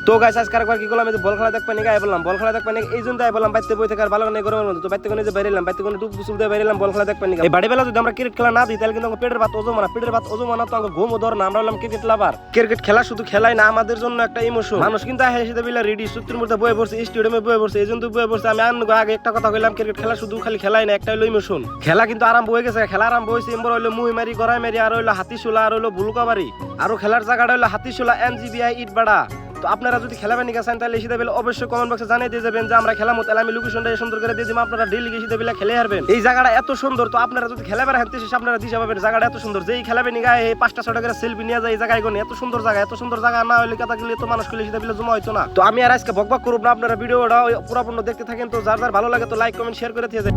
তো গাইস আজকে একবার কি করলাম, বল খেলা দেখবেন গায়ে বললাম বল খেলা দেখবেন এই জন্য তাই বললাম বাইতে বই থেকে আর ভালো নেই গরমের মধ্যে। তো বাইতে কোনে যে বাইরেলাম, বাইতে কোনে টুপ গুসুল দিয়ে বাইরেলাম বল খেলা দেখবেন। এই বাড়ি বেলা যদি আমরা ক্রিকেট খেলা না দিই তাহলে কিন্তু পেটের ভাত ওজো মানা, পেটের ভাত ওজো মানা তো আমাকে ঘুম ধর না। আমরা হলাম ক্রিকেট লাভার। ক্রিকেট খেলা শুধু খেলাই না, আমাদের জন্য একটা ইমোশন। মানুষ কিন্তু হেসে বিলা রেডি সুতির মধ্যে বয়ে পড়ছে, স্টেডিয়ামে বয়ে পড়ছে, এই জন্য বয়ে পড়ছে। আমি আগে একটা কথা কইলাম, ক্রিকেট খেলা শুধু খালি খেলাই না, একটা হলো ইমোশন। খেলা কিন্তু আরম্ভ হয়ে গেছে, খেলা আরম্ভ হয়েছে। এমবর হইলো মুই মারি, গড়াই মারি, আর হইলো হাতিশুলা, আর হইলো বুলুকাবাড়ি। আরো খেলার জায়গাটা হইলো হাতিশুলা NGBI ইটবাড়া। তো আপনারা যদি খেলা বানি গেছেন তাহলে এসে দেবেন, অবশ্যই কমেন্ট বক্সে জানিয়ে দিয়ে যাবেন যে আমরা খেলাম, তাহলে আমি লোকেশনটা সুন্দর করে দিয়ে দিব। আপনারা ডেইলি এসে দেবেন খেলে হারবেন। এই জায়গাটা এত সুন্দর, তো আপনারা যদি খেলা বেড়া হাঁটতে এসে আপনারা দিশা পাবেন। জায়গাটা এত সুন্দর, যেই খেলা বানি গায়ে 5টা-6টা করে সেলফি নিয়ে যায় এই জায়গায় গনে। এত সুন্দর জায়গা, এত সুন্দর জায়গা না হলে কথা গেলে তো মানুষ খেলে এসে দেবেন জমা হইতো না। তো আমি আর আজকে বকবক করব না, আপনারা ভিডিওটা পুরোপূর্ণ দেখতে থাকেন। তো যার যার ভালো লাগে তো লাইক কমেন্ট শেয়ার করে দিয়ে যায়।